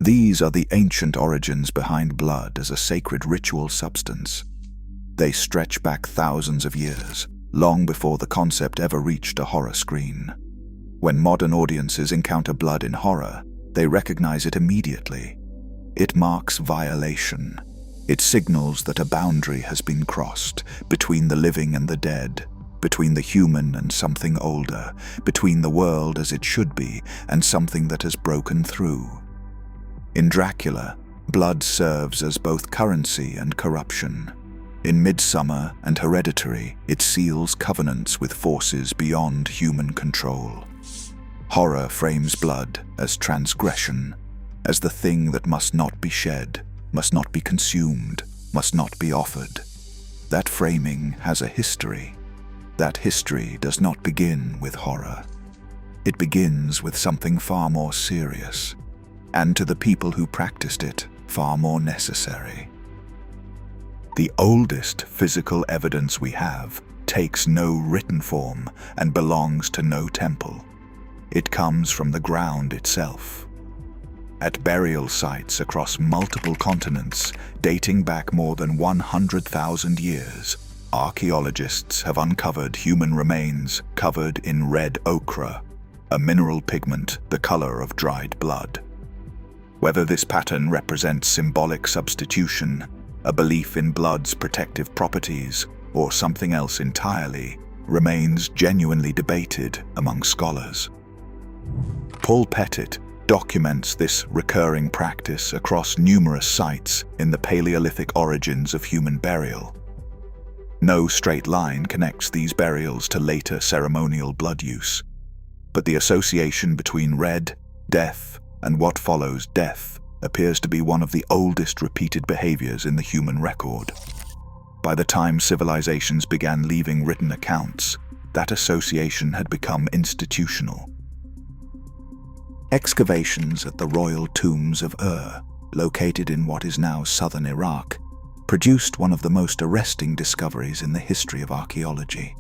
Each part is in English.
These are the ancient origins behind blood as a sacred ritual substance. They stretch back thousands of years, long before the concept ever reached a horror screen. When modern audiences encounter blood in horror, they recognize it immediately. It marks violation. It signals that a boundary has been crossed between the living and the dead, between the human and something older, between the world as it should be and something that has broken through. In Dracula, blood serves as both currency and corruption. In Midsummer and Hereditary, it seals covenants with forces beyond human control. Horror frames blood as transgression, as the thing that must not be shed, must not be consumed, must not be offered. That framing has a history. That history does not begin with horror. It begins with something far more serious, and to the people who practiced it, far more necessary. The oldest physical evidence we have takes no written form and belongs to no temple. It comes from the ground itself. At burial sites across multiple continents, dating back more than 100,000 years, archaeologists have uncovered human remains covered in red ochre, a mineral pigment the color of dried blood. Whether this pattern represents symbolic substitution, a belief in blood's protective properties, or something else entirely, remains genuinely debated among scholars. Paul Pettit documents this recurring practice across numerous sites in the Paleolithic origins of human burial. No straight line connects these burials to later ceremonial blood use, but the association between red, death, and what follows death appears to be one of the oldest repeated behaviors in the human record. By the time civilizations began leaving written accounts, that association had become institutional. Excavations at the royal tombs of Ur, located in what is now southern Iraq, produced one of the most arresting discoveries in the history of archaeology.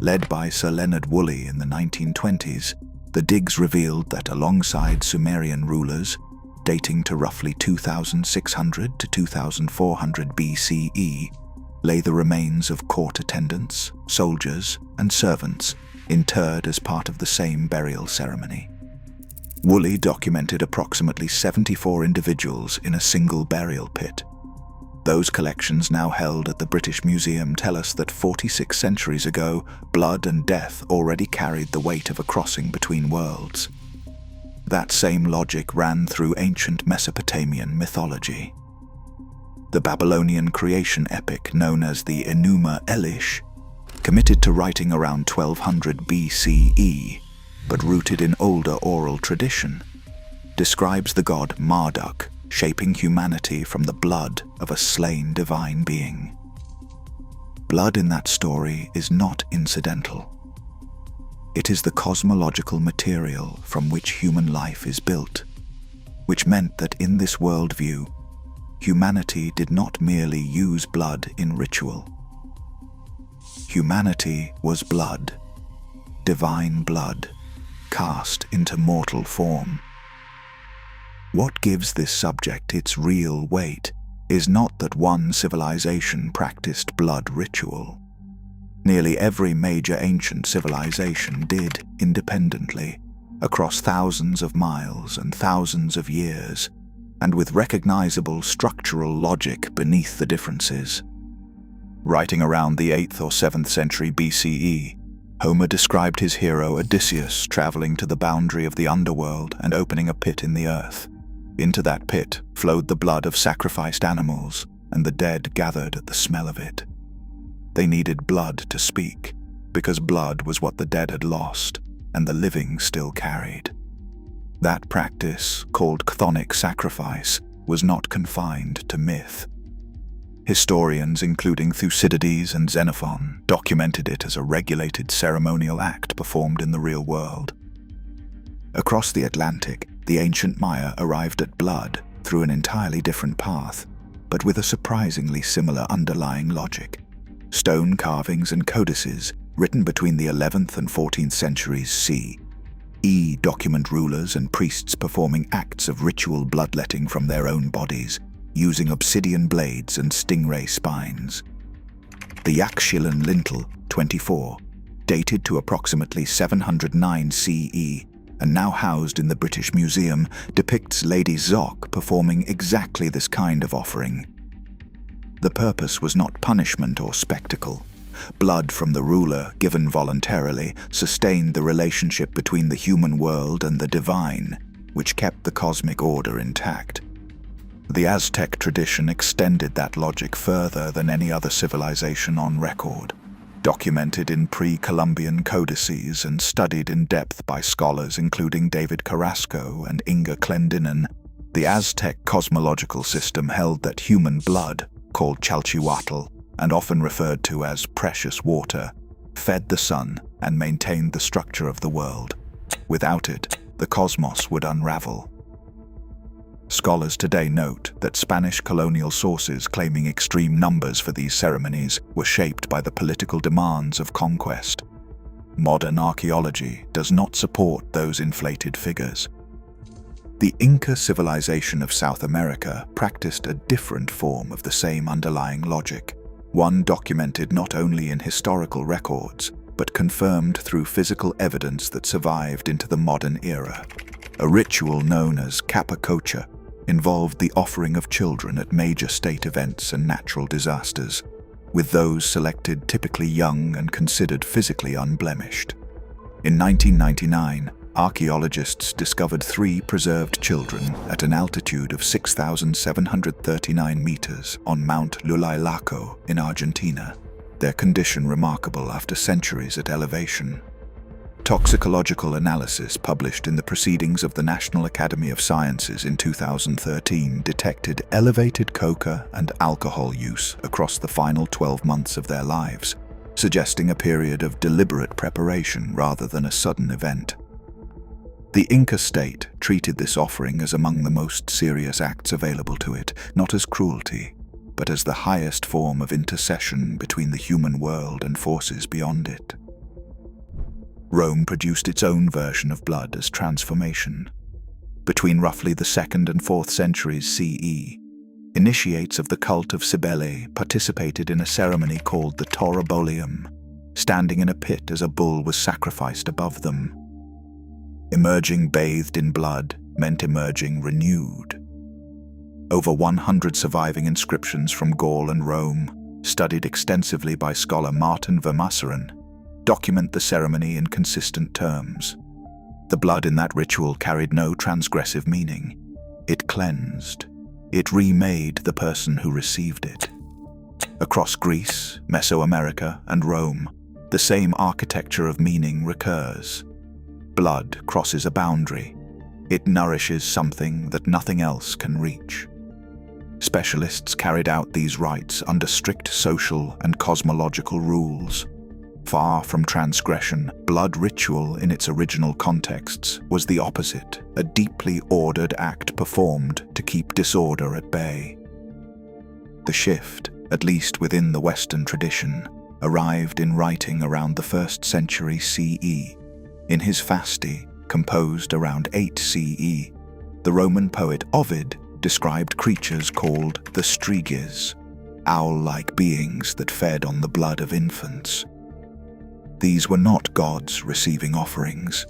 Led by Sir Leonard Woolley in the 1920s, the digs revealed that alongside Sumerian rulers, dating to roughly 2600 to 2400 BCE, lay the remains of court attendants, soldiers, and servants interred as part of the same burial ceremony. Woolley documented approximately 74 individuals in a single burial pit. Those collections now held at the British Museum tell us that 46 centuries ago, blood and death already carried the weight of a crossing between worlds. That same logic ran through ancient Mesopotamian mythology. The Babylonian creation epic known as the Enuma Elish, committed to writing around 1200 BCE, but rooted in older oral tradition, describes the god Marduk shaping humanity from the blood of a slain divine being. Blood in that story is not incidental. It is the cosmological material from which human life is built, which meant that in this worldview, humanity did not merely use blood in ritual. Humanity was blood, divine blood, cast into mortal form. What gives this subject its real weight is not that one civilization practiced blood ritual. Nearly every major ancient civilization did independently, across thousands of miles and thousands of years, and with recognizable structural logic beneath the differences. Writing around the 8th or 7th century BCE, Homer described his hero Odysseus traveling to the boundary of the underworld and opening a pit in the earth. Into that pit flowed the blood of sacrificed animals, and the dead gathered at the smell of it. They needed blood to speak, because blood was what the dead had lost, and the living still carried. That practice, called chthonic sacrifice, was not confined to myth. Historians, including Thucydides and Xenophon, documented it as a regulated ceremonial act performed in the real world. Across the Atlantic, the ancient Maya arrived at blood through an entirely different path, but with a surprisingly similar underlying logic. Stone carvings and codices, written between the 11th and 14th centuries C. document rulers and priests performing acts of ritual bloodletting from their own bodies, using obsidian blades and stingray spines. The Yaxchilan lintel, 24, dated to approximately 709 CE, and now housed in the British Museum, depicts Lady Zoc performing exactly this kind of offering. The purpose was not punishment or spectacle. Blood from the ruler, given voluntarily, sustained the relationship between the human world and the divine, which kept the cosmic order intact. The Aztec tradition extended that logic further than any other civilization on record. Documented in pre-Columbian codices and studied in depth by scholars including David Carrasco and Inga Clendinnen, the Aztec cosmological system held that human blood, called chalchihuatl, and often referred to as precious water, fed the sun and maintained the structure of the world. Without it, the cosmos would unravel. Scholars today note that Spanish colonial sources claiming extreme numbers for these ceremonies were shaped by the political demands of conquest. Modern archaeology does not support those inflated figures. The Inca civilization of South America practiced a different form of the same underlying logic, one documented not only in historical records, but confirmed through physical evidence that survived into the modern era. A ritual known as capacocha involved the offering of children at major state events and natural disasters, with those selected typically young and considered physically unblemished. In 1999, archaeologists discovered 3 preserved children at an altitude of 6,739 meters on Mount Lulailaco in Argentina, their condition remarkable after centuries at elevation. Toxicological analysis published in the Proceedings of the National Academy of Sciences in 2013 detected elevated coca and alcohol use across the final 12 months of their lives, suggesting a period of deliberate preparation rather than a sudden event. The Inca state treated this offering as among the most serious acts available to it, not as cruelty, but as the highest form of intercession between the human world and forces beyond it. Rome produced its own version of blood as transformation. Between roughly the 2nd and 4th centuries CE, initiates of the cult of Cybele participated in a ceremony called the Taurobolium, standing in a pit as a bull was sacrificed above them. Emerging bathed in blood meant emerging renewed. Over 100 surviving inscriptions from Gaul and Rome, studied extensively by scholar Martin Vermaseren, document the ceremony in consistent terms. The blood in that ritual carried no transgressive meaning. It cleansed. It remade the person who received it. Across Greece, Mesoamerica, and Rome, the same architecture of meaning recurs. Blood crosses a boundary. It nourishes something that nothing else can reach. Specialists carried out these rites under strict social and cosmological rules. Far from transgression, blood ritual in its original contexts was the opposite, a deeply ordered act performed to keep disorder at bay. The shift, at least within the Western tradition, arrived in writing around the 1st century CE. In his Fasti, composed around 8 CE, the Roman poet Ovid described creatures called the striges, owl-like beings that fed on the blood of infants. These were not gods receiving offerings.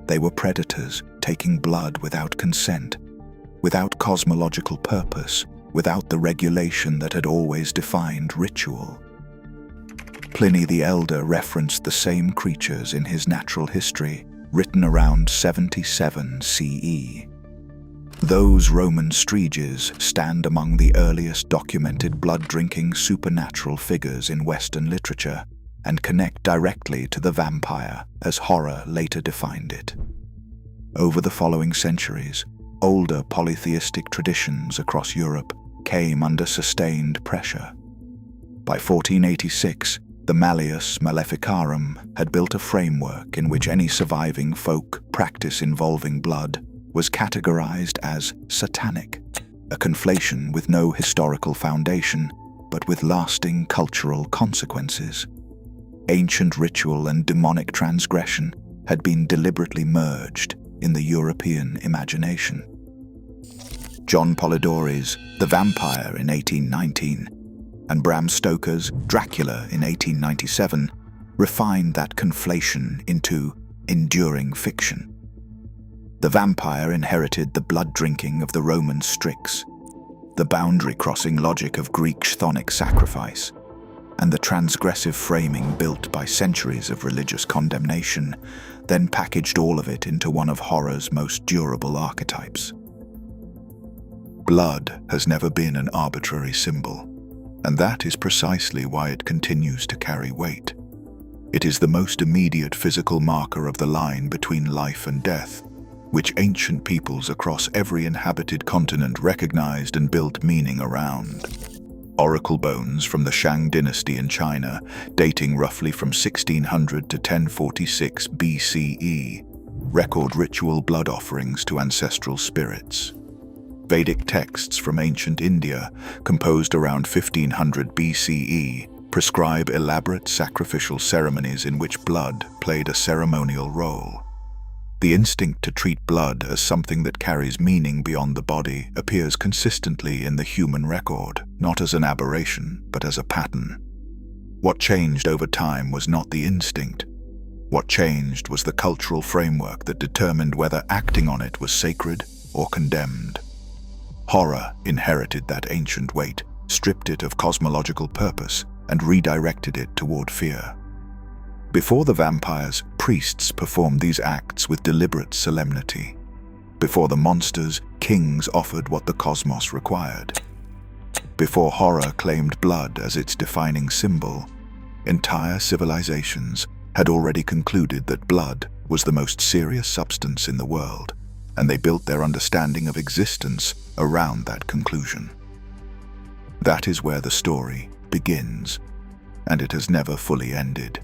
They were predators taking blood without consent, without cosmological purpose, without the regulation that had always defined ritual. Pliny the Elder referenced the same creatures in his Natural History, written around 77 CE. Those Roman striges stand among the earliest documented blood-drinking supernatural figures in Western literature, and connect directly to the vampire, as horror later defined it. Over the following centuries, older polytheistic traditions across Europe came under sustained pressure. By 1486, the Malleus Maleficarum had built a framework in which any surviving folk practice involving blood was categorized as satanic, a conflation with no historical foundation, but with lasting cultural consequences. Ancient ritual and demonic transgression had been deliberately merged in the European imagination. John Polidori's The Vampire in 1819 and Bram Stoker's Dracula in 1897 refined that conflation into enduring fiction. The vampire inherited the blood-drinking of the Roman Strix, the boundary-crossing logic of Greek chthonic sacrifice, and the transgressive framing built by centuries of religious condemnation, then packaged all of it into one of horror's most durable archetypes. Blood has never been an arbitrary symbol, and that is precisely why it continues to carry weight. It is the most immediate physical marker of the line between life and death, which ancient peoples across every inhabited continent recognized and built meaning around. Oracle bones from the Shang dynasty in China, dating roughly from 1600 to 1046 BCE, record ritual blood offerings to ancestral spirits. Vedic texts from ancient India, composed around 1500 BCE, prescribe elaborate sacrificial ceremonies in which blood played a ceremonial role. The instinct to treat blood as something that carries meaning beyond the body appears consistently in the human record, not as an aberration, but as a pattern. What changed over time was not the instinct. What changed was the cultural framework that determined whether acting on it was sacred or condemned. Horror inherited that ancient weight, stripped it of cosmological purpose, and redirected it toward fear. Before the vampires, priests performed these acts with deliberate solemnity. Before the monsters, kings offered what the cosmos required. Before horror claimed blood as its defining symbol, entire civilizations had already concluded that blood was the most serious substance in the world, and they built their understanding of existence around that conclusion. That is where the story begins, and it has never fully ended.